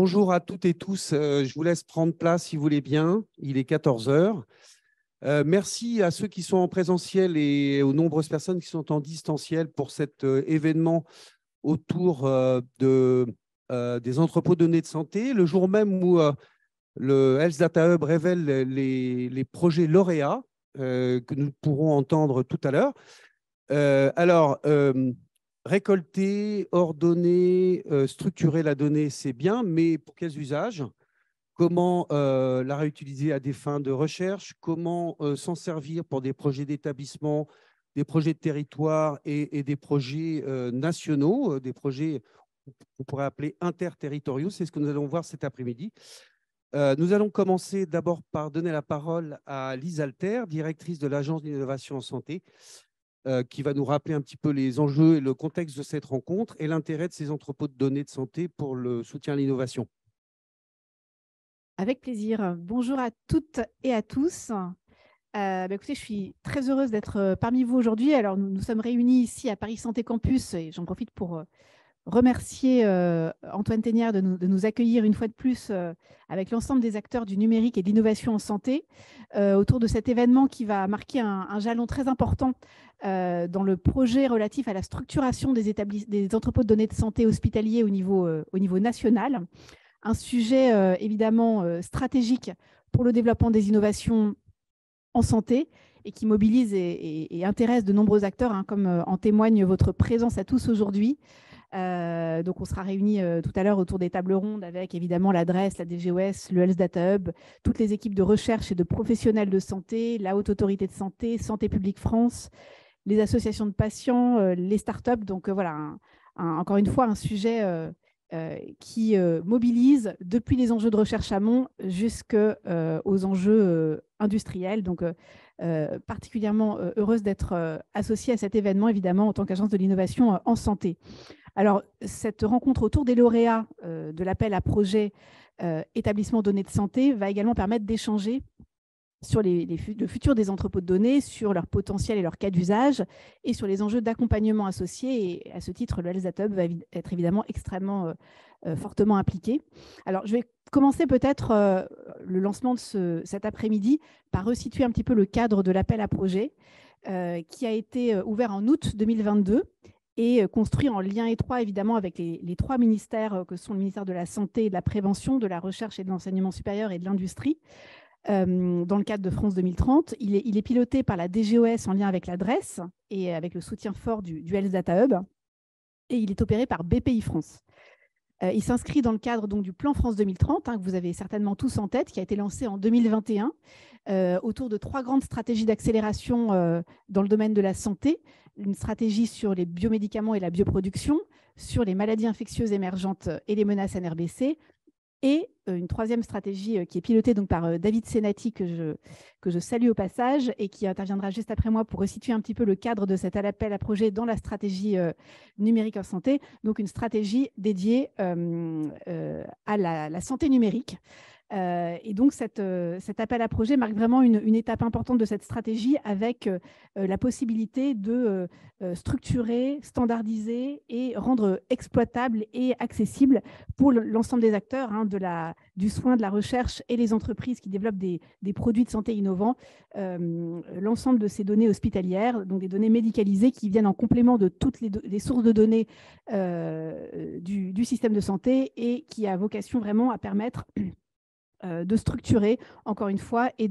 Bonjour à toutes et tous. Je vous laisse prendre place si vous voulez bien. Il est 14 heures. Merci à ceux qui sont en présentiel et aux nombreuses personnes qui sont en distanciel pour cet événement autour des entrepôts de données de santé. Le jour même où le Health Data Hub révèle les projets lauréats que nous pourrons entendre tout à l'heure. Récolter, ordonner, structurer la donnée, c'est bien, mais pour quels usages? Comment la réutiliser à des fins de recherche? Comment s'en servir pour des projets d'établissement, des projets de territoire et des projets nationaux, des projets qu'on pourrait appeler interterritoriaux? C'est ce que nous allons voir cet après-midi. Nous allons commencer d'abord par donner la parole à Lise Alter, directrice de l'Agence d'innovation en santé, qui va nous rappeler un petit peu les enjeux et le contexte de cette rencontre et l'intérêt de ces entrepôts de données de santé pour le soutien à l'innovation. Avec plaisir. Bonjour à toutes et à tous. Écoutez, je suis très heureuse d'être parmi vous aujourd'hui. Alors, nous sommes réunis ici à Paris Santé Campus et j'en profite pour remercier Antoine Teignard de nous accueillir une fois de plus avec l'ensemble des acteurs du numérique et de l'innovation en santé autour de cet événement qui va marquer un jalon très important dans le projet relatif à la structuration des entrepôts de données de santé hospitaliers au niveau national. Un sujet évidemment stratégique pour le développement des innovations en santé et qui mobilise et intéresse de nombreux acteurs, comme en témoigne votre présence à tous aujourd'hui. Donc, on sera réunis tout à l'heure autour des tables rondes avec évidemment l'adresse, la DGOS, le Health Data Hub, toutes les équipes de recherche et de professionnels de santé, la Haute Autorité de Santé, Santé publique France, les associations de patients, les startups. Donc, voilà, encore une fois, un sujet qui mobilise depuis les enjeux de recherche amont jusqu'aux enjeux industriels. Donc, particulièrement heureuse d'être associée à cet événement, évidemment, en tant qu'agence de l'innovation en santé. Alors, cette rencontre autour des lauréats de l'appel à projet établissement données de santé va également permettre d'échanger sur le futur des entrepôts de données, sur leur potentiel et leur cas d'usage, et sur les enjeux d'accompagnement associés. Et à ce titre, le Health Data Hub va être évidemment extrêmement fortement impliqué. Alors, je vais commencer peut-être le lancement de cet après-midi par resituer un petit peu le cadre de l'appel à projet qui a été ouvert en août 2022 et construit en lien étroit évidemment avec les trois ministères que sont le ministère de la Santé et de la Prévention, de la Recherche et de l'Enseignement supérieur et de l'Industrie. Dans le cadre de France 2030. Il est piloté par la DGOS en lien avec l'adresse et avec le soutien fort du Health Data Hub. Et il est opéré par BPI France. Il s'inscrit dans le cadre donc, du plan France 2030, que vous avez certainement tous en tête, qui a été lancé en 2021, autour de 3 grandes stratégies d'accélération dans le domaine de la santé. Une stratégie sur les biomédicaments et la bioproduction, sur les maladies infectieuses émergentes et les menaces NRBC, et une troisième stratégie qui est pilotée donc par David Senati, que je salue au passage, et qui interviendra juste après moi pour resituer un petit peu le cadre de cet appel à projet dans la stratégie numérique en santé, donc une stratégie dédiée à la santé numérique. Et donc, cet appel à projet marque vraiment une étape importante de cette stratégie avec la possibilité de structurer, standardiser et rendre exploitable et accessible pour l'ensemble des acteurs du soin, de la recherche et les entreprises qui développent des produits de santé innovants, l'ensemble de ces données hospitalières, donc des données médicalisées qui viennent en complément de toutes les sources de données du système de santé et qui a vocation vraiment à permettre de structurer, encore une fois, et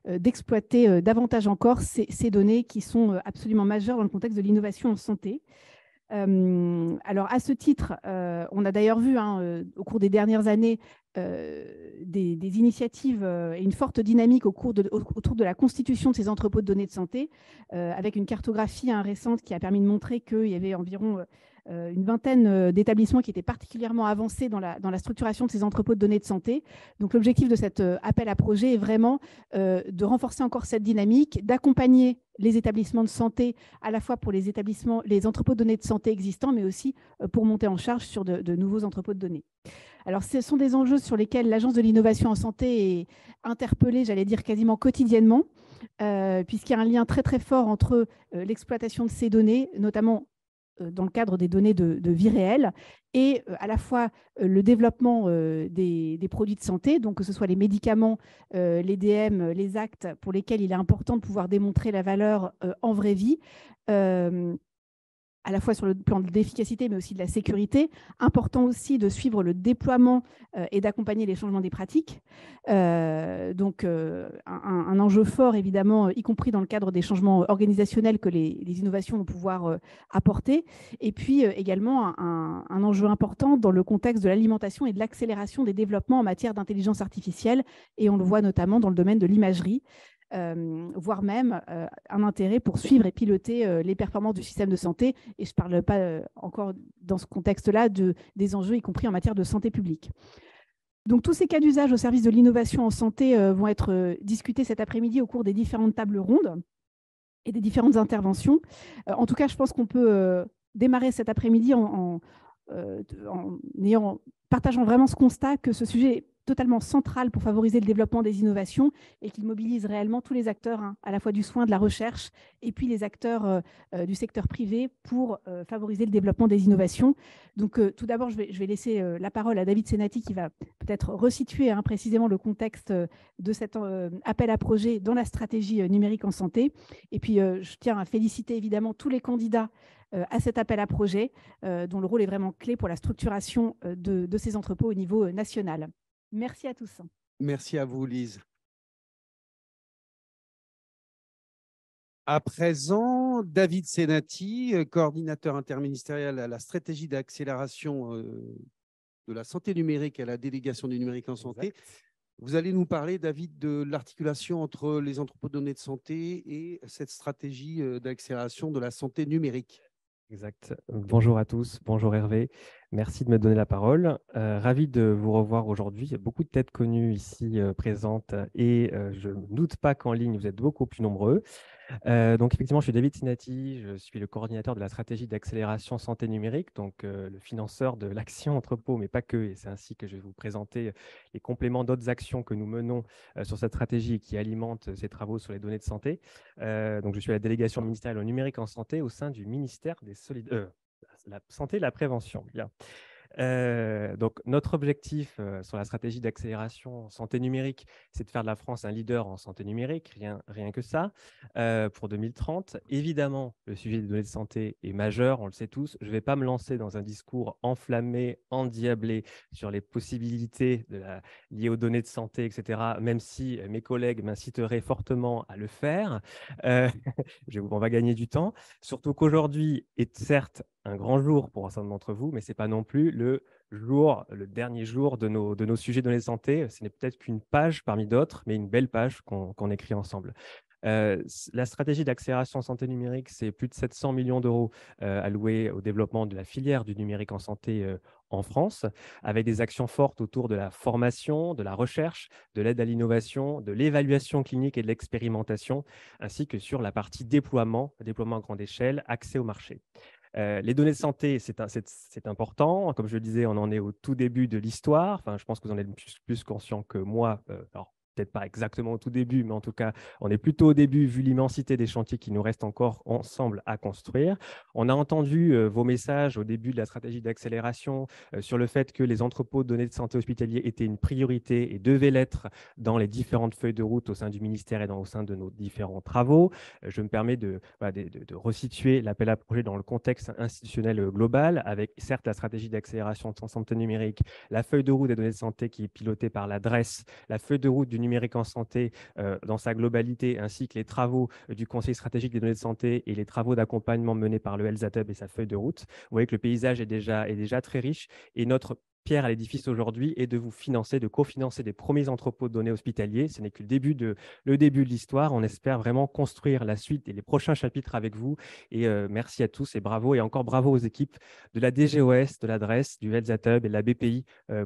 d'exploiter davantage encore ces données qui sont absolument majeures dans le contexte de l'innovation en santé. Alors, à ce titre, on a d'ailleurs vu au cours des dernières années des initiatives et une forte dynamique autour de la constitution de ces entrepôts de données de santé, avec une cartographie récente qui a permis de montrer qu'il y avait environ une vingtaine d'établissements qui étaient particulièrement avancés dans la structuration de ces entrepôts de données de santé. Donc, l'objectif de cet appel à projet est vraiment de renforcer encore cette dynamique, d'accompagner les établissements de santé, à la fois pour les entrepôts de données de santé existants, mais aussi pour monter en charge sur de nouveaux entrepôts de données. Alors, ce sont des enjeux sur lesquels l'Agence de l'innovation en santé est interpellée, j'allais dire quasiment quotidiennement, puisqu'il y a un lien très très fort entre l'exploitation de ces données, notamment dans le cadre des données de vie réelle, et à la fois le développement des produits de santé, donc que ce soit les médicaments, les DM, les actes pour lesquels il est important de pouvoir démontrer la valeur en vraie vie, à la fois sur le plan de l'efficacité, mais aussi de la sécurité. Important aussi de suivre le déploiement et d'accompagner les changements des pratiques. Donc, un enjeu fort, évidemment, y compris dans le cadre des changements organisationnels que les innovations vont pouvoir apporter. Et puis, également, un enjeu important dans le contexte de l'alimentation et de l'accélération des développements en matière d'intelligence artificielle. Et on le voit notamment dans le domaine de l'imagerie. Voire même un intérêt pour suivre et piloter les performances du système de santé. Et je ne parle pas encore dans ce contexte-là des enjeux, y compris en matière de santé publique. Donc, tous ces cas d'usage au service de l'innovation en santé vont être discutés cet après-midi au cours des différentes tables rondes et des différentes interventions. En tout cas, je pense qu'on peut démarrer cet après-midi en partageant vraiment ce constat que ce sujet est totalement central pour favoriser le développement des innovations et qu'il mobilise réellement tous les acteurs, à la fois du soin, de la recherche, et puis les acteurs du secteur privé pour favoriser le développement des innovations. Donc, tout d'abord, je vais laisser la parole à David Senati qui va peut-être resituer précisément le contexte de cet appel à projet dans la stratégie numérique en santé. Et puis, je tiens à féliciter évidemment tous les candidats à cet appel à projet, dont le rôle est vraiment clé pour la structuration de ces entrepôts au niveau national. Merci à tous. Merci à vous, Lise. À présent, David Senati, coordinateur interministériel à la stratégie d'accélération de la santé numérique à la délégation du numérique en santé. Exact. Vous allez nous parler, David, de l'articulation entre les entrepôts de données de santé et cette stratégie d'accélération de la santé numérique. Exact. Bonjour à tous, bonjour Hervé. Merci de me donner la parole. Ravi de vous revoir aujourd'hui. Il y a beaucoup de têtes connues ici présentes et je ne doute pas qu'en ligne, vous êtes beaucoup plus nombreux. Donc, effectivement, je suis David Senati, je suis le coordinateur de la stratégie d'accélération santé numérique, donc le financeur de l'action entrepôt, mais pas que. Et c'est ainsi que je vais vous présenter les compléments d'autres actions que nous menons sur cette stratégie qui alimente ces travaux sur les données de santé. Donc, je suis à la délégation ministérielle au numérique en santé au sein du ministère des la santé et la prévention. Bien. Donc, notre objectif sur la stratégie d'accélération santé numérique, c'est de faire de la France un leader en santé numérique, rien que ça, pour 2030. Évidemment, le sujet des données de santé est majeur, on le sait tous. Je ne vais pas me lancer dans un discours enflammé, endiablé sur les possibilités liées aux données de santé, etc., même si mes collègues m'inciteraient fortement à le faire. On va gagner du temps, surtout qu'aujourd'hui est certes un grand jour pour un certain nombre d'entre vous, mais ce n'est pas non plus le dernier jour de nos sujets de données de santé. Ce n'est peut-être qu'une page parmi d'autres, mais une belle page qu'on écrit ensemble. La stratégie d'accélération santé numérique, c'est plus de 700 millions d'euros alloués au développement de la filière du numérique en santé en France, avec des actions fortes autour de la formation, de la recherche, de l'aide à l'innovation, de l'évaluation clinique et de l'expérimentation, ainsi que sur la partie déploiement à grande échelle, accès au marché. Les données de santé, c'est important. Comme je le disais, on en est au tout début de l'histoire. Enfin, je pense que vous en êtes plus conscient que moi. Alors, peut-être pas exactement au tout début, mais en tout cas, on est plutôt au début, vu l'immensité des chantiers qui nous restent encore ensemble à construire. On a entendu vos messages au début de la stratégie d'accélération sur le fait que les entrepôts de données de santé hospitaliers étaient une priorité et devaient l'être dans les différentes feuilles de route au sein du ministère et au sein de nos différents travaux. Je me permets de resituer l'appel à projet dans le contexte institutionnel global, avec certes la stratégie d'accélération de santé numérique, la feuille de route des données de santé qui est pilotée par l'adresse, la feuille de route du numérique en santé dans sa globalité, ainsi que les travaux du Conseil stratégique des données de santé et les travaux d'accompagnement menés par le Health Hub et sa feuille de route. Vous voyez que le paysage est déjà très riche et notre pierre à l'édifice aujourd'hui est de vous financer, de cofinancer des premiers entrepôts de données hospitaliers. Ce n'est que le début de l'histoire. On espère vraiment construire la suite et les prochains chapitres avec vous. Et merci à tous et bravo. Et encore bravo aux équipes de la DGOS, de l'adresse, du Health Hub et de la BPI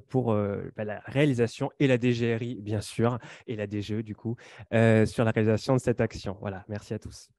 pour la réalisation, et la DGRI, bien sûr, et la DGE, du coup, sur la réalisation de cette action. Voilà, merci à tous.